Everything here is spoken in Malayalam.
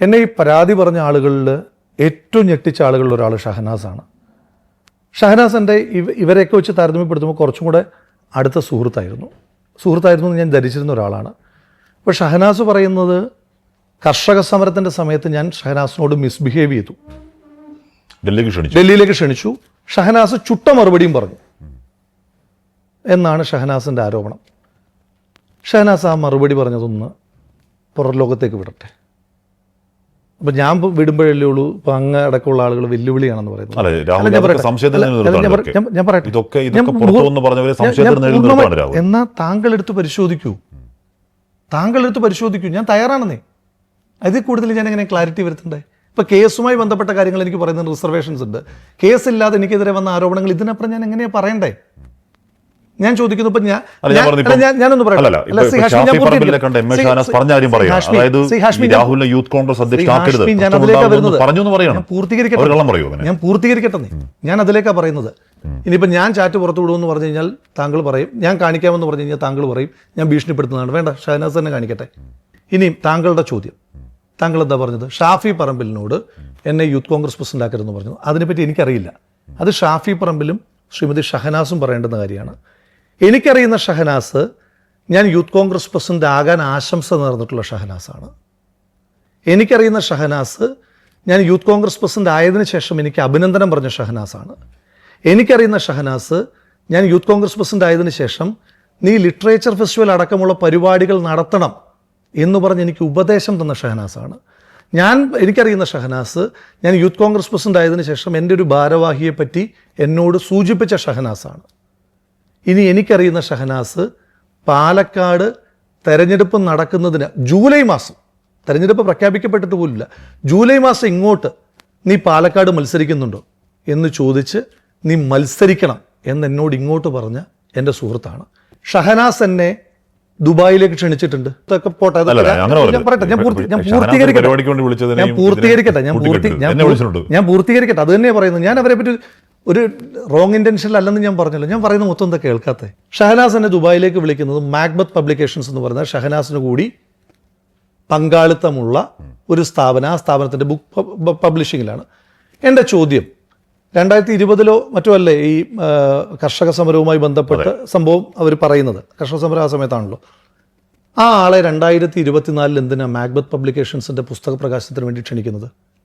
എന്നെ ഈ പരാതി പറഞ്ഞ ആളുകളിൽ ഏറ്റവും ഞെട്ടിച്ച ആളുകളിൽ ഒരാൾ ഷഹനാസാണ്. ഷഹനാസ് എൻ്റെ ഇവരെയൊക്കെ വെച്ച് താരതമ്യപ്പെടുത്തുമ്പോൾ കുറച്ചും കൂടെ അടുത്ത സുഹൃത്തായിരുന്നു എന്ന് ഞാൻ ധരിച്ചിരുന്ന ഒരാളാണ്. അപ്പോൾ ഷഹനാസ് പറയുന്നത് കർഷക സമരത്തിൻ്റെ സമയത്ത് ഞാൻ ഷഹനാസിനോട് മിസ്ബിഹേവ് ചെയ്തു, ഡൽഹിയിലേക്ക് ക്ഷണിച്ചു. ഷഹനാസ് ചുട്ട മറുപടിയും പറഞ്ഞു എന്നാണ് ഷഹനാസിൻ്റെ ആരോപണം. ഷഹനാസ് ആ മറുപടി പറഞ്ഞതൊന്ന് പുറം ലോകത്തേക്ക് വിടട്ടെ. അപ്പം ഞാൻ വിടുമ്പോഴല്ലേ ഉള്ളൂ ഇപ്പം അങ്ങ് അടക്കമുള്ള ആളുകൾ വെല്ലുവിളിയാണെന്ന് പറയുന്നത്. ഞാൻ പറയട്ടെ, എന്നാൽ താങ്കൾ എടുത്ത് പരിശോധിക്കൂ. ഞാൻ തയ്യാറാണെന്നേ. അതിൽ കൂടുതൽ ഞാൻ എങ്ങനെ ക്ലാരിറ്റി വരുത്തണ്ടേ? ഇപ്പോൾ കേസുമായി ബന്ധപ്പെട്ട കാര്യങ്ങൾ എനിക്ക് പറയുന്ന റിസർവേഷൻസ് ഉണ്ട്. കേസില്ലാതെ എനിക്കെതിരെ വന്ന ആരോപണങ്ങൾ ഇതിനപ്പുറം ഞാൻ എങ്ങനെയാണ് പറയണ്ടേ? ഞാൻ ചോദിക്കുന്നു. ഇപ്പം ഞാനൊന്ന് പറയട്ടെ, ഞാൻ പൂർത്തീകരിക്കട്ടെ. ഞാൻ അതിലേക്കാണ് പറയുന്നത്. ഇനിയിപ്പോൾ ഞാൻ ചാറ്റ് പുറത്തു വിടുമെന്ന് പറഞ്ഞു കഴിഞ്ഞാൽ താങ്കൾ പറയും, ഞാൻ കാണിക്കാമെന്ന് പറഞ്ഞു കഴിഞ്ഞാൽ താങ്കൾ പറയും ഞാൻ ഭീഷണിപ്പെടുത്തുന്നതാണ്. വേണ്ട, ഷഹനാസ് തന്നെ കാണിക്കട്ടെ. ഇനിയും താങ്കളുടെ ചോദ്യം, താങ്കൾ എന്താ പറഞ്ഞത്? ഷാഫി പറമ്പിലിനോട് എന്നെ യൂത്ത് കോൺഗ്രസ് പ്രസിഡന്റ് ആക്കരുതെന്ന് പറഞ്ഞു. അതിനെപ്പറ്റി എനിക്കറിയില്ല. അത് ഷാഫി പറമ്പിലും ശ്രീമതി ഷഹനാസും പറയേണ്ടുന്ന കാര്യമാണ്. എനിക്കറിയുന്ന ഷഹനാസ് ഞാൻ യൂത്ത് കോൺഗ്രസ് പ്രസിഡന്റ് ആകാൻ ആശംസ നേർന്നിട്ടുള്ള ഷഹനാസാണ്. എനിക്കറിയുന്ന ഷഹനാസ് ഞാൻ യൂത്ത് കോൺഗ്രസ് പ്രസിഡന്റ് ആയതിനു ശേഷം എനിക്ക് അഭിനന്ദനം പറഞ്ഞ ഷഹനാസാണ്. എനിക്കറിയുന്ന ഷഹനാസ് ഞാൻ യൂത്ത് കോൺഗ്രസ് പ്രസിഡന്റ് ആയതിനു ശേഷം നീ ലിറ്ററേച്ചർ ഫെസ്റ്റിവൽ അടക്കമുള്ള പരിപാടികൾ നടത്തണം എന്ന് പറഞ്ഞ് എനിക്ക് ഉപദേശം തന്ന ഷഹനാസാണ്. എനിക്കറിയുന്ന ഷഹനാസ് ഞാൻ യൂത്ത് കോൺഗ്രസ് പ്രസിഡന്റ് ആയതിനു ശേഷം എൻ്റെ ഒരു ഭാരവാഹിയെ പറ്റി എന്നോട് സൂചിപ്പിച്ച ഷഹനാസാണ്. ഇനി എനിക്കറിയുന്ന ഷഹനാസ് പാലക്കാട് തെരഞ്ഞെടുപ്പ് നടക്കുന്നതിന് ജൂലൈ മാസം, തെരഞ്ഞെടുപ്പ് പ്രഖ്യാപിക്കപ്പെട്ടിട്ട് പോലില്ല, ജൂലൈ മാസം ഇങ്ങോട്ട് നീ പാലക്കാട് മത്സരിക്കുന്നുണ്ടോ എന്ന് ചോദിച്ച് നീ മത്സരിക്കണം എന്നോട് ഇങ്ങോട്ട് പറഞ്ഞ എൻ്റെ സുഹൃത്താണ്. ഷഹനാസ് എന്നെ ദുബായിലേക്ക് ക്ഷണിച്ചിട്ടുണ്ട്. ഇതൊക്കെ പോട്ടെ, ഞാൻ പൂർത്തീകരിക്കട്ടെ. അത് തന്നെയാണ് പറയുന്നത്. ഞാൻ അവരെ പറ്റി ഒരു റോങ് ഇൻറ്റൻഷൻ അല്ലെന്ന് ഞാൻ പറഞ്ഞല്ലോ. ഞാൻ പറയുന്ന മൊത്തം എന്താ കേൾക്കാത്തത്? ഷഹനാസ് എന്നെ ദുബായിലേക്ക് വിളിക്കുന്നത് മാക്ബത്ത് പബ്ലിക്കേഷൻസ് എന്ന് പറയുന്ന ഷഹനാസിന് കൂടി പങ്കാളിത്തമുള്ള ഒരു സ്ഥാപനം, ആ സ്ഥാപനത്തിൻ്റെ ബുക്ക് പബ്ലിഷിങ്ങിലാണ്. എൻ്റെ ചോദ്യം, 2020 മറ്റോ അല്ലേ ഈ കർഷക സമരവുമായി ബന്ധപ്പെട്ട് സംഭവം അവർ പറയുന്നത്? കർഷക സമരം ആ സമയത്താണല്ലോ. ആ ആളെ 2024 എന്തിനാണ് മാക്ബത്ത് പബ്ലിക്കേഷൻസിൻ്റെ പുസ്തക പ്രകാശനത്തിന് വേണ്ടി ക്ഷണിക്കുന്നത്?